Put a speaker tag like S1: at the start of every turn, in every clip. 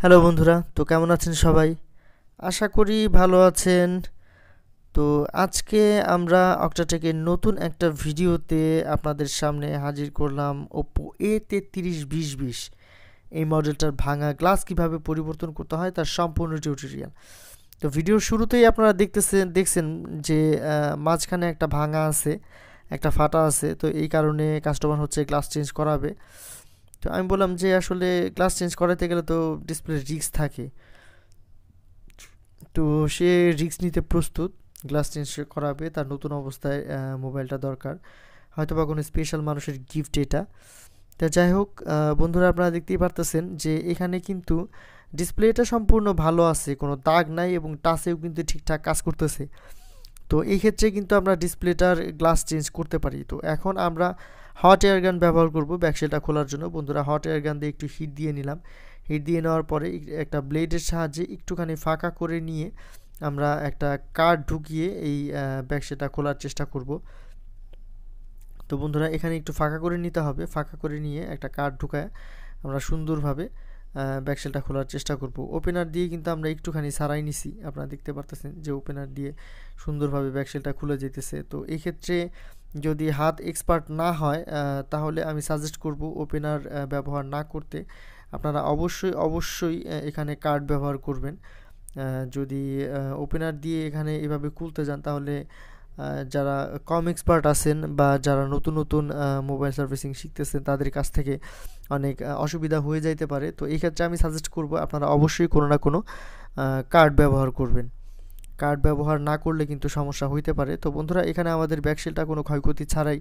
S1: Hello বন্ধুরা, তো কেমন আছেন সবাই? আশা করি ভালো আছেন। তো আজকে আমরা অক্টাটেকের নতুন একটা ভিডিওতে আপনাদের সামনে হাজির করলাম। ওপো A33 2020 এই মডেলটার ভাঙা গ্লাস কিভাবে পরিবর্তন করতে হয় তার সম্পূর্ণ টিউটোরিয়াল। তো ভিডিওর শুরুতেই আপনারা দেখছেন যে মাঝখানে একটা ভাঙা আছে, একটা ফাটা আছে। তো এই কারণে কাস্টমার হচ্ছে গ্লাস চেঞ্জ করাবে। তো আমি বললাম যে আসলে গ্লাস চেঞ্জ করাতে গেলে তো ডিসপ্লে রিস্ক থাকে, তো সে রিস্ক নিতে প্রস্তুত। গ্লাস চেঞ্জ করাবে, তার নতুন অবস্থায় মোবাইলটা দরকার, হয়তো বা কোনো স্পেশাল মানুষের গিফট এটা। তা যাই হোক, বন্ধুরা আপনারা দেখতেই পারতেছেন যে এখানে কিন্তু ডিসপ্লেটা সম্পূর্ণ ভালো আছে, কোনো দাগ নাই এবং টাচেও কিন্তু ঠিকঠাক কাজ করতেছে। তো এই ক্ষেত্রে কিন্তু আমরা ডিসপ্লেটার গ্লাস চেঞ্জ করতে পারি। তো এখন আমরা হট এয়ার গান ব্যবহার করব ব্যাকশেলটা খোলার জন্য। বন্ধুরা, হট এয়ার গান দিয়ে একটু হিট দিয়ে নিলাম। হিট দিয়ে নেওয়ার পরে একটা ব্লেডের সাহায্যে একটুখানি ফাঁকা করে নিয়ে আমরা একটা কার্ড ঢুকিয়ে এই ব্যাকশেলটা খোলার চেষ্টা করব। তো বন্ধুরা, এখানে একটু ফাঁকা করে নিতে হবে। ফাঁকা করে নিয়ে একটা কার্ড ঢুকায় আমরা সুন্দরভাবে ব্যাকশেলটা খোলার চেষ্টা করব। ওপেনার দিয়ে কিন্তু আমরা একটুখানি সারাই নিছি, আপনারা দেখতে পারতেছেন যে ওপেনার দিয়ে সুন্দরভাবে ব্যাকশেলটা খুলে যেতেছে। তো এই ক্ষেত্রে যদি হাত এক্সপার্ট না হয় তাহলে আমি সাজেস্ট করব ওপেনার ব্যবহার না করতে। আপনারা অবশ্যই এখানে কার্ড ব্যবহার করবেন। যদি ওপেনার দিয়ে এখানে এভাবে খুলতে যান তাহলে যারা কম এক্সপার্ট আছেন বা যারা নতুন মোবাইল সার্ভিসিং শিখতেছেন তাদের কাছ থেকে অনেক অসুবিধা হয়ে যাইতে পারে। তো এই ক্ষেত্রে আমি সাজেস্ট করব আপনারা অবশ্যই কোনো না কোনো কার্ড ব্যবহার করবেন। কার্ড ব্যবহার না করলে কিন্তু সমস্যা হইতে পারে। তো বন্ধুরা, এখানে আমাদের ব্যাকশেলটা কোনো ক্ষয়ক্ষতি ছাড়াই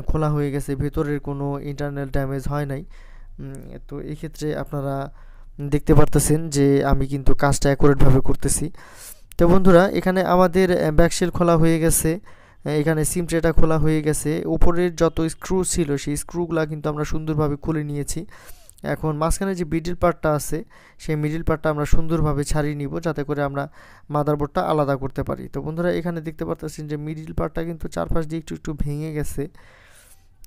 S1: খোলা হয়ে গেছে, ভেতরের কোনো ইন্টারনাল ড্যামেজ হয় নাই। তো এই ক্ষেত্রে আপনারা দেখতে পারতেছেন যে আমি কিন্তু কাজটা অ্যাকুরেটভাবে করতেছি। তো বন্ধুরা, এখানে আমাদের ব্যাকশেল খোলা হয়ে গেছে, এখানে সিম ট্রেটা খোলা হয়ে গেছে। উপরের যত স্ক্রু ছিল সেই স্ক্রুগুলো কিন্তু আমরা সুন্দরভাবে খুলে নিয়েছি। এখন মাঝখানে যে মিডিল পার্টটা আছে সেই মিডিল পার্টটা আমরা সুন্দরভাবে ছাড়িয়ে নিব, যাতে করে আমরা মাদারবোর্ডটা আলাদা করতে পারি। তো বন্ধুরা, এখানে দেখতে পাচ্ছেন যে মিডিল পার্টটা কিন্তু চারপাশ দিয়ে একটু ভেঙে গেছে।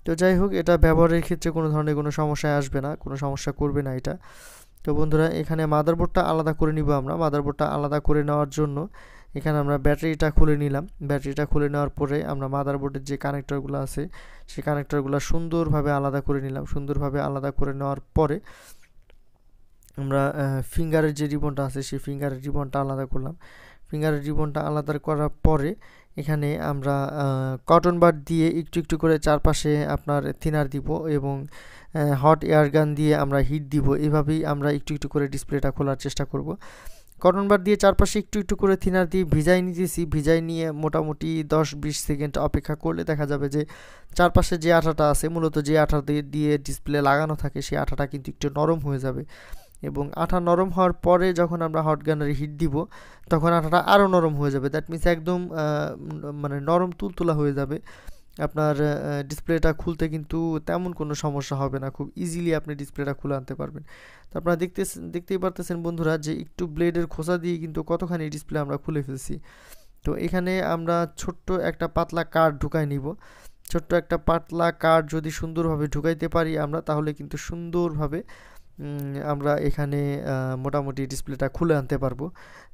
S1: তো যাই হোক, এটা ব্যবহারের ক্ষেত্রে কোনো ধরনের কোনো সমস্যায় আসবে না, কোনো সমস্যা করবে না এটা। তো বন্ধুরা, এখানে মাদারবোর্ডটা আলাদা করে নিব আমরা। মাদারবোর্ডটা আলাদা করে নেওয়ার জন্য এখানে আমরা ব্যাটারিটা খুলে নিলাম। ব্যাটারিটা খুলে নেওয়ার পরে আমরা মাদারবোর্ডের যে কানেক্টরগুলো আছে সেই কানেক্টরগুলো সুন্দরভাবে আলাদা করে নিলাম। সুন্দরভাবে আলাদা করে নেওয়ার পরে আমরা ফিঙ্গারের যে রিবনটা আছে সেই ফিঙ্গারের রিবনটা আলাদা করলাম। ফিঙ্গারের রিবনটা আলাদা করার পরে এখানে আমরা কটন বাড দিয়ে একটু করে চারপাশে আপনার থিনার দিব এবং হট এয়ার গান দিয়ে আমরা হিট দিব। এভাবেই আমরা একটু করে ডিসপ্লেটা খোলার চেষ্টা করব। কটন বাড দিয়ে চারপাশে একটু করে থিনার দিয়ে ভিজাই নিতেছি। ভিজাই নিয়ে মোটামুটি 10-20 সেকেন্ড অপেক্ষা করলে দেখা যাবে যে চারপাশে যে আঠাটা আছে, মূলত যে আঠা দিয়ে ডিসপ্লে লাগানো থাকে সেই আঠাটা কিন্তু একটু নরম হয়ে যাবে এবং আঠা নরম হওয়ার পরে যখন আমরা হট গানের হিট দিব তখন আঠাটা আরও নরম হয়ে যাবে। দ্যাট মিনস একদম মানে নরম তুলতুলা হয়ে যাবে। আপনার ডিসপ্লেটা খুলতে কিন্তু তেমন কোনো সমস্যা হবে না, খুব ইজিলি আপনি ডিসপ্লেটা খুলে আনতে পারবেন। তো আপনারা দেখতেই পারতেছেন বন্ধুরা যে একটু ব্লেডের খোসা দিয়ে কিন্তু কতখানি ডিসপ্লে আমরা খুলে ফেলছি। তো এখানে আমরা ছোট্ট একটা পাতলা কার্ড ঢুকাই নিব। ছোট্ট একটা পাতলা কার্ড যদি সুন্দরভাবে ঢুকাইতে পারি আমরা, তাহলে কিন্তু সুন্দরভাবে আমরা এখানে মোটামুটি ডিসপ্লেটা খুলে আনতে পারবো।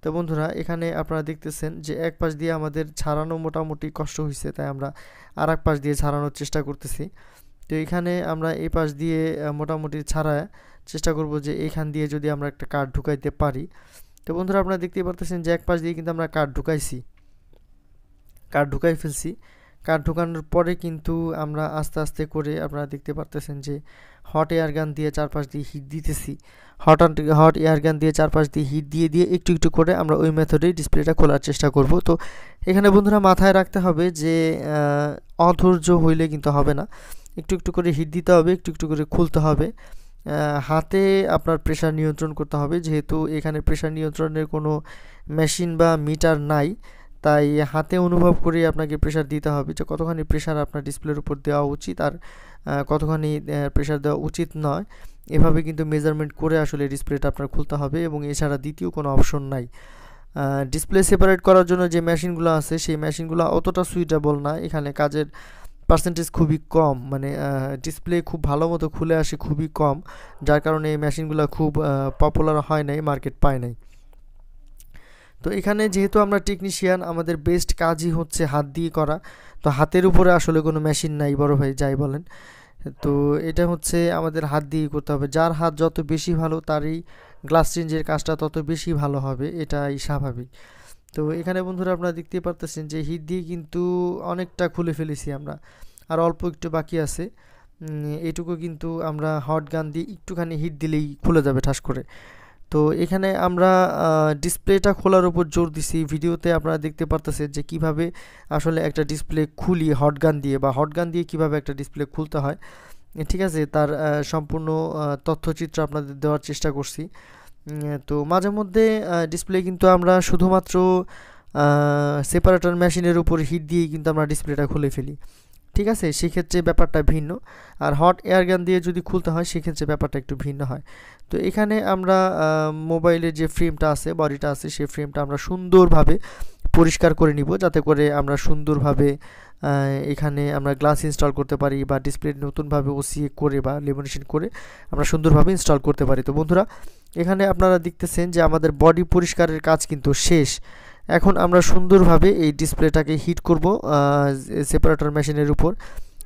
S1: তো বন্ধুরা, এখানে আপনারা দেখতেছেন যে এক পাশ দিয়ে আমাদের ছাড়ানো মোটামুটি কষ্ট হয়েছে, তাই আমরা আর এক পাশ দিয়ে ছাড়ানোর চেষ্টা করতেছি। তো এখানে আমরা এই পাশ দিয়ে মোটামুটি ছাড়ায় চেষ্টা করব যে এইখান দিয়ে যদি আমরা একটা কার্ড ঢুকাইতে পারি। তো বন্ধুরা, আপনারা দেখতেই পারতেছেন যে এক পাশ দিয়ে কিন্তু আমরা কার্ড ঢুকাই ফেলছি। কার্ড ঢুকানোর পরে কিন্তু আমরা আস্তে করে আপনারা দেখতে পারতেছেন যে হট এয়ার গান দিয়ে চারপাশ দিয়ে হিট দিতেছি। হট এয়ার গান দিয়ে চারপাশ দিয়ে হিট দিয়ে একটু করে আমরা ওই মেথডেই ডিসপ্লেটা খোলার চেষ্টা করব। তো এখানে বন্ধুরা মাথায় রাখতে হবে যে অধৈর্য হইলে কিন্তু হবে না, একটু করে হিট দিতে হবে, একটু করে খুলতে হবে। হাতে আপনার প্রেশার নিয়ন্ত্রণ করতে হবে, যেহেতু এখানে প্রেশার নিয়ন্ত্রণের কোনো মেশিন বা মিটার নাই, তাই হাতে অনুভব করে আপনাকে প্রেশার দিতে হবে যে কতখানি প্রেশার আপনার ডিসপ্লের উপর দেওয়া উচিত আর কতখানি প্রেশার দেওয়া উচিত নয়। এভাবে কিন্তু মেজারমেন্ট করে আসলে ডিসপ্লেটা আপনার খুলতে হবে এবং এছাড়া দ্বিতীয় কোনো অপশন নাই। ডিসপ্লে সেপারেট করার জন্য যে মেশিনগুলো আছে সেই মেশিনগুলো অতটা সুইটেবল না, এখানে কাজের পার্সেন্টেজ খুবই কম, মানে ডিসপ্লে খুব ভালো মতো খুলে আসে খুবই কম, যার কারণে এই মেশিনগুলো খুব পপুলার হয় নাই, মার্কেট পায় নাই। তো এখানে যেহেতু আমরা টেকনিশিয়ান, আমাদের বেস্ট কাজই হচ্ছে হাত দিয়ে করা। তো হাতের উপরে আসলে কোনো মেশিন নাই বড় ভাই, যাই বলেন। তো এটা হচ্ছে আমাদের হাত দিয়ে করতে হবে। যার হাত যত বেশি ভালো তারই গ্লাস চেঞ্জের কাজটা তত বেশি ভালো হবে, এটাই স্বাভাবিক। তো এখানে বন্ধুরা আপনারা দেখতেই পারতেছেন যে হিট দিয়ে কিন্তু অনেকটা খুলে ফেলেছি আমরা, আর অল্প একটু বাকি আছে। এইটুকু কিন্তু আমরা হট গান দিয়ে একটুখানি হিট দিলেই খুলে যাবে ঠাস করে। তো এখানে আমরা ডিসপ্লেটা খোলার উপর জোর দিছি। ভিডিওতে আপনারা দেখতে পারতেছেন যে কিভাবে আসলে একটা ডিসপ্লে খুলি হট গান দিয়ে, বা হট গান দিয়ে কিভাবে একটা ডিসপ্লে খুলতে হয়, ঠিক আছে, তার সম্পূর্ণ তথ্যচিত্র আপনাদের দেওয়ার চেষ্টা করছি। তো মাঝে মধ্যে ডিসপ্লে কিন্তু আমরা শুধুমাত্র সেপারেটর মেশিনের উপর হিট দিয়েই কিন্তু আমরা ডিসপ্লেটা খুলে ফেলি, ঠিক আছে, সেক্ষেত্রে ব্যাপারটা ভিন্ন। আর হট এয়ার গান দিয়ে যদি খুলতে হয় সেক্ষেত্রে ব্যাপারটা একটু ভিন্ন হয়। তো এখানে আমরা মোবাইলের যে ফ্রেমটা আছে, বডিটা আছে, সেই ফ্রেমটা আমরা সুন্দরভাবে পরিষ্কার করে নিব, যাতে করে আমরা সুন্দরভাবে এখানে আমরা গ্লাস ইনস্টল করতে পারি, বা ডিসপ্লে নতুনভাবে ওসিএ করে বা লেমিনেশন করে আমরা সুন্দরভাবে ইনস্টল করতে পারি। তো বন্ধুরা এখানে আপনারা দেখতেছেন যে আমাদের বডি পরিষ্কারের কাজ কিন্তু শেষ। এখন আমরা সুন্দরভাবে এই ডিসপ্লেটাকে হিট করব সেপারেটর মেশিনের উপর।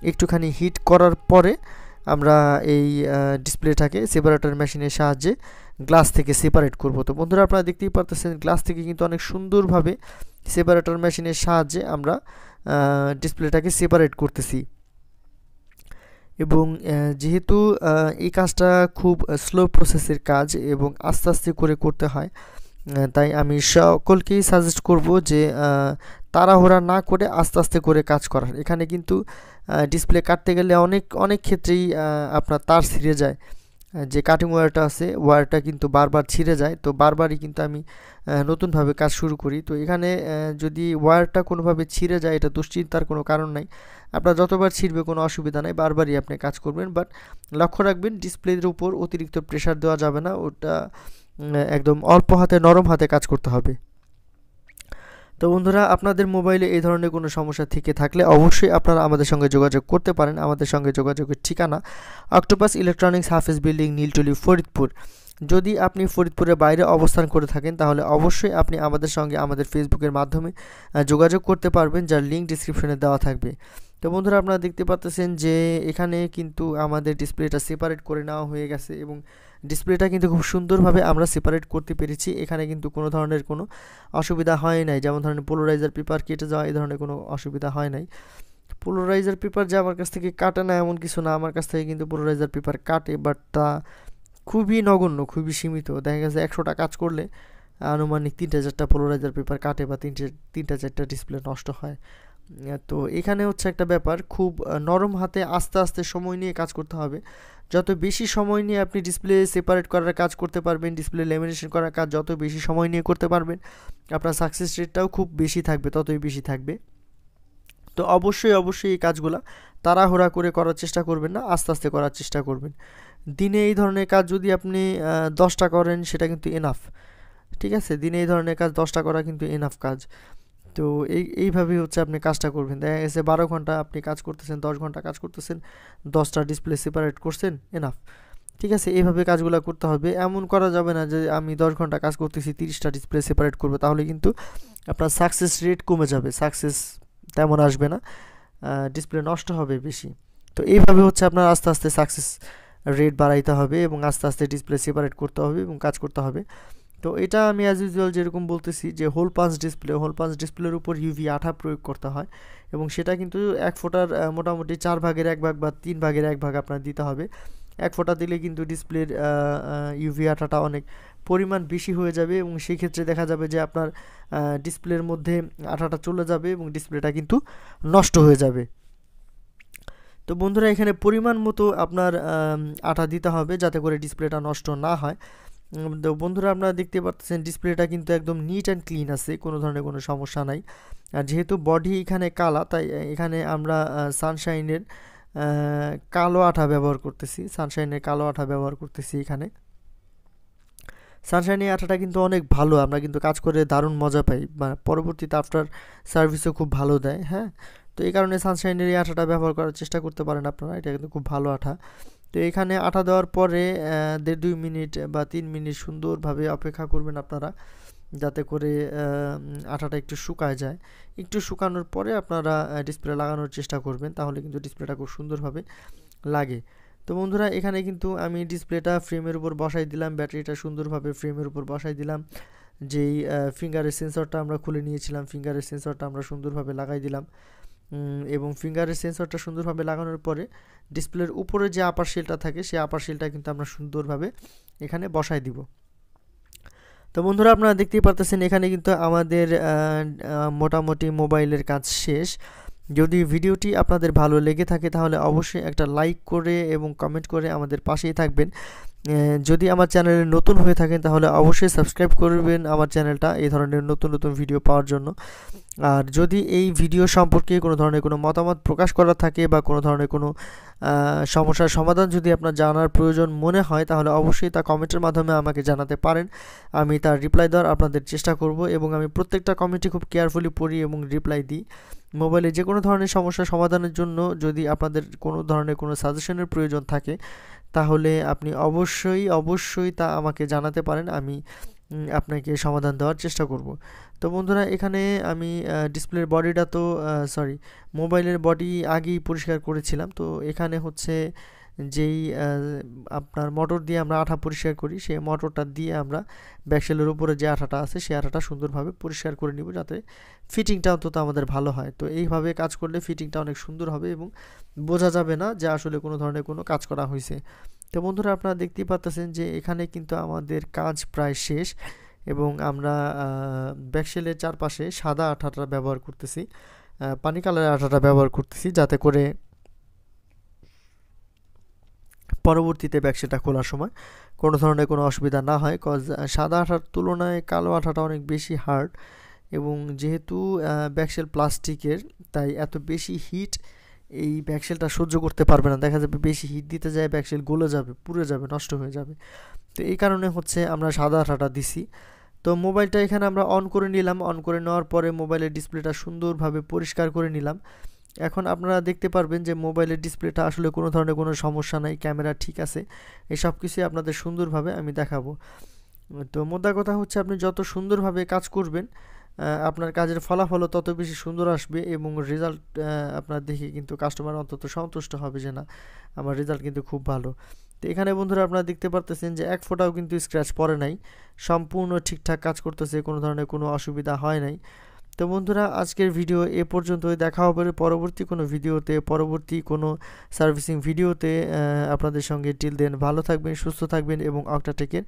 S1: একটুখানি হিট করার পরে আমরা এই ডিসপ্লেটাকে সেপারেটর মেশিনের সাহায্যে গ্লাস থেকে সেপারেট করব। তো বন্ধুরা আপনারা দেখতেই পারতেছেন গ্লাস থেকে কিন্তু অনেক সুন্দরভাবে সেপারেটর মেশিনের সাহায্যে আমরা ডিসপ্লেটাকে সেপারেট করতেছি। এবং যেহেতু এই কাজটা খুব স্লো প্রসেসের কাজ এবং আস্তে আস্তে করে করতে হয়, তাই আমি সকলকেই সাজেস্ট করব যে তাড়াহুড়া না করে আস্তে আস্তে করে কাজ করার। এখানে কিন্তু ডিসপ্লে কাটতে গেলে অনেক অনেক ক্ষেত্রেই আপনার তার ছিঁড়ে যায়, যে কাটিং ওয়্যারটা আছে ওয়্যারটা কিন্তু বারবার ছিঁড়ে যায়। তো বারবারই কিন্তু আমি নতুনভাবে কাজ শুরু করি। তো এখানে যদি ওয়্যারটা কোনোভাবে ছিঁড়ে যায়, এটা দুশ্চিন্তার কোনো কারণ নাই, আপনার যতবার ছিঁড়বে কোনো অসুবিধা নাই, বারবারই আপনি কাজ করবেন। বাট লক্ষ্য রাখবেন ডিসপ্লের উপর অতিরিক্ত প্রেশার দেওয়া যাবে না, ওটা একদম অল্প হাতে নরম হাতে কাজ করতে হবে। তো বন্ধুরা আপনাদের মোবাইলে এই ধরনের কোনো সমস্যা থেকে থাকলে অবশ্যই আপনারা আমাদের সঙ্গে যোগাযোগ করতে পারেন। আমাদের সঙ্গে যোগাযোগের ঠিকানা অক্টোপাস ইলেকট্রনিক্স হাফেজ বিল্ডিং, নীলটলি, ফরিদপুর। যদি আপনি ফরিদপুরের বাইরে অবস্থান করে থাকেন তাহলে অবশ্যই আপনি আমাদের সঙ্গে আমাদের ফেসবুকের মাধ্যমে যোগাযোগ করতে পারবেন, যার লিঙ্ক ডিসক্রিপশনে দেওয়া থাকবে। তো বন্ধুরা আপনারা দেখতে পাচ্ছেন যে এখানে কিন্তু আমাদের ডিসপ্লেটা সেপারেট করে নেওয়া হয়ে গেছে, এবং ডিসপ্লেটা কিন্তু খুব সুন্দরভাবে আমরা সেপারেট করতে পেরেছি। এখানে কিন্তু কোনো ধরনের কোনো অসুবিধা হয় নাই, যেমন ধরনের পোলারাইজার পেপার কেটে যাওয়া এই ধরনের কোনো অসুবিধা হয় নাই। পোলারাইজার পেপার যে আমার কাছ থেকে কাটে না এমন কিছু না, আমার কাছ থেকে কিন্তু পোলারাইজার পেপার কাটে, বাট তা খুবই নগণ্য, খুবই সীমিত। দেখা গেছে 100টা কাজ করলে আনুমানিক 3-4টা পোলারাইজার পেপার কাটে, বা 3-4টা ডিসপ্লে নষ্ট হয়। তো এখানে হচ্ছে একটা ব্যাপার, খুব নরম হাতে আস্তে আস্তে সময় নিয়ে কাজ করতে হবে। যত বেশি সময় নিয়ে আপনি ডিসপ্লে সেপারেট করার কাজ করতে পারবেন, ডিসপ্লে ল্যামিনেশন করার কাজ যত বেশি সময় নিয়ে করতে পারবেন, আপনার সাকসেস রেটটাও খুব বেশি থাকবে, ততই বেশি থাকবে। তো অবশ্যই অবশ্যই এই কাজগুলো তাড়াহুড়া করে করার চেষ্টা করবেন না, আস্তে আস্তে করার চেষ্টা করবেন। দিনে এই ধরনের কাজ যদি আপনি 10টা করেন সেটা কিন্তু এনাফ, ঠিক আছে, দিনে এই ধরনের কাজ 10টা করা কিন্তু এনাফ কাজ। তো এইভাবেই হচ্ছে আপনি কাজটা করবেন। দেখা গেছে 12 ঘন্টা আপনি কাজ করতেছেন, 10 ঘন্টা কাজ করতেছেন, 10টা ডিসপ্লে সেপারেট করছেন, এনাফ, ঠিক আছে। এইভাবে কাজগুলো করতে হবে। এমন করা যাবে না যে আমি 10 ঘন্টা কাজ করতেছি 30টা ডিসপ্লে সেপারেট করবো, তাহলে কিন্তু আপনার সাকসেস রেট কমে যাবে, সাকসেস তেমন আসবে না, ডিসপ্লে নষ্ট হবে বেশি। তো এইভাবে হচ্ছে আপনার আস্তে আস্তে সাকসেস রেট বাড়াইতে হবে, এবং আস্তে আস্তে ডিসপ্লে সেপারেট করতে হবে এবং কাজ করতে হবে। তো এটা আমি অ্যাজ ইউজুয়াল যেরকম বলতেছি যে হোল পাঁচ ডিসপ্লের উপর ইউভি আঠা প্রয়োগ করতে হয়, এবং সেটা কিন্তু 1 ফোঁটার মোটামুটি 4 ভাগের 1 ভাগ বা 3 ভাগের 1 ভাগ আপনার দিতে হবে। 1 ফোঁটা দিলে কিন্তু ডিসপ্লের ইউভি আঠাটা অনেক পরিমাণ বেশি হয়ে যাবে, এবং সেই ক্ষেত্রে দেখা যাবে যে আপনার ডিসপ্লের মধ্যে আঠাটা চলে যাবে এবং ডিসপ্লেটা কিন্তু নষ্ট হয়ে যাবে। তো বন্ধুরা এখানে পরিমাণ মতো আপনার আঠা দিতে হবে, যাতে করে ডিসপ্লেটা নষ্ট না হয়। তো বন্ধুরা আপনারা দেখতে পাচ্ছেন ডিসপ্লেটা কিন্তু একদম নিট অ্যান্ড ক্লিন আছে, কোনো ধরনের কোনো সমস্যা নাই। আর যেহেতু বডি এখানে কালা, তাই এখানে আমরা সানশাইনের কালো আঠা ব্যবহার করতেছি, এখানে সানশাইনের আঠাটা কিন্তু অনেক ভালো, আমরা কিন্তু কাজ করে দারুণ মজা পাই, পরবর্তীতে আফটার সার্ভিসও খুব ভালো দেয়। হ্যাঁ, তো এই কারণে সানশাইনের এই আঠাটা ব্যবহার করার চেষ্টা করতে পারেন আপনারা, এটা কিন্তু খুব ভালো আঠা। তো এখানে আঠা দেওয়ার পরে 1.5-2 মিনিট বা 3 মিনিট সুন্দরভাবে অপেক্ষা করবেন আপনারা, যাতে করে আঠাটা একটু শুকায় যায়। একটু শুকানোর পরে আপনারা ডিসপ্লে লাগানোর চেষ্টা করবেন, তাহলে কিন্তু ডিসপ্লেটা খুব সুন্দরভাবে লাগে। তো বন্ধুরা এখানে কিন্তু আমি ডিসপ্লেটা ফ্রেমের উপর বসাই দিলাম, ব্যাটারিটা সুন্দরভাবে ফ্রেমের উপর বসাই দিলাম। যেই ফিঙ্গারের সেন্সরটা আমরা খুলে নিয়েছিলাম, ফিঙ্গারের সেন্সরটা আমরা সুন্দরভাবে লাগাই দিলাম, এবং ফিঙ্গারের সেন্সরটা সুন্দরভাবে লাগানোর পরে ডিসপ্লের উপরে যে আপার শেলটা থাকে সেই আপার শেলটা কিন্তু আমরা সুন্দরভাবে এখানে বসাই দিব। তো বন্ধুরা আপনারা দেখতেই পারতেছেন এখানে কিন্তু আমাদের মোটামুটি মোবাইলের কাজ শেষ। যদি ভিডিওটি আপনাদের ভালো লেগে থাকে তাহলে অবশ্যই একটা লাইক করে এবং কমেন্ট করে আমাদের পাশেই থাকবেন। যদি আমার চ্যানেলে নতুন হয়ে থাকেন তাহলে অবশ্যই সাবস্ক্রাইব করবেন আমার চ্যানেলটা এই ধরনের নতুন নতুন ভিডিও পাওয়ার জন্য। আর যদি এই ভিডিও সম্পর্কে কোনো ধরনের কোনো মতামত প্রকাশ করা থাকে বা কোনো ধরনের কোনো সমস্যার সমাধান যদি আপনার জানার প্রয়োজন মনে হয় তাহলে অবশ্যই তা কমেন্টের মাধ্যমে আমাকে জানাতে পারেন। আমি তার রিপ্লাই দেওয়ার আপনাদের চেষ্টা করব এবং আমি প্রত্যেকটা কমেন্টই খুব কেয়ারফুলি পড়ি এবং রিপ্লাই দিই। মোবাইলে যে কোনো ধরনের সমস্যার সমাধানের জন্য যদি আপনাদের কোনো ধরনের কোনো সাজেশনের প্রয়োজন থাকে তাহলে আপনি অবশ্যই তা আমাকে জানাতে পারেন, আমি আপনাকে সমাধান দেওয়ার চেষ্টা করব। তো বন্ধুরা এখানে আমি ডিসপ্লের বডিটা তো মোবাইলের বডি আগেই পরিষ্কার করেছিলাম। তো এখানে হচ্ছে যেই আপনার মোটর দিয়ে আমরা আঠা পরিষ্কার করি সেই মোটরটা দিয়ে আমরা ব্যাকশেলের উপরে যে আঠাটা আছে সেই আঠাটা সুন্দরভাবে পরিষ্কার করে নিব, যাতে ফিটিংটা অন্তত আমাদের ভালো হয়। তো এইভাবে কাজ করলে ফিটিংটা অনেক সুন্দর হবে এবং বোঝা যাবে না যে আসলে কোনো ধরনের কোনো কাজ করা হয়েছে। তো বন্ধুরা আপনারা দেখতেই পাচ্ছেন যে এখানে কিন্তু আমাদের কাজ প্রায় শেষ এবং আমরা ব্যাকশেলের চারপাশে সাদা আঠাটা ব্যবহার করতেছি, পানি কালারের আঠাটা ব্যবহার করতেছি, যাতে করে পরবর্তীতে ব্যাকশেলটা খোলার সময় কোনো ধরনের কোনো অসুবিধা না হয়। কজ সাদা আঠার তুলনায় কালো আঠাটা অনেক বেশি হার্ড এবং যেহেতু ব্যাকশেল প্লাস্টিকের তাই এত বেশি হিট এই ব্যাকশেলটা সহ্য করতে পারবে না। দেখা যাবে বেশি হিট দিতে যায় ব্যাকশেল গলে যাবে, পুড়ে যাবে, নষ্ট হয়ে যাবে। তো এই কারণে হচ্ছে আমরা সাদা আঠাটা দিছি। তো মোবাইলটা এখানে আমরা অন করে নিলাম, অন করে নেওয়ার পরে মোবাইলের ডিসপ্লেটা সুন্দরভাবে পরিষ্কার করে নিলাম। এখন আপনারা দেখতে পারবেন যে মোবাইলের ডিসপ্লেটা আসলে কোনো ধরনের কোনো সমস্যা নাই, ক্যামেরা ঠিক আছে, এই সব কিছুই আপনাদের সুন্দরভাবে আমি দেখাবো। তো মোদ্দা কথা হচ্ছে আপনি যত সুন্দরভাবে কাজ করবেন আপনার কাজের ফলাফলও তত বেশি সুন্দর আসবে এবং রেজাল্ট আপনার দেখে কিন্তু কাস্টমার অন্তত সন্তুষ্ট হবে যে না আমার রেজাল্ট কিন্তু খুব ভালো। তো এখানে বন্ধুরা আপনারা দেখতে পারতেছেন যে এক ফোঁটাও কিন্তু স্ক্র্যাচ পড়ে নাই, সম্পূর্ণ ঠিকঠাক কাজ করতেছে, কোনো ধরনের কোনো অসুবিধা হয় নাই। তো বন্ধুরা আজকের ভিডিও এ পর্যন্তই, দেখা হবে পরবর্তী কোনো ভিডিওতে, পরবর্তী কোনো সার্ভিসিং ভিডিওতে আপনাদের সঙ্গে। টিল দেন ভালো থাকবেন, সুস্থ থাকবেন এবং অক্টাটেকের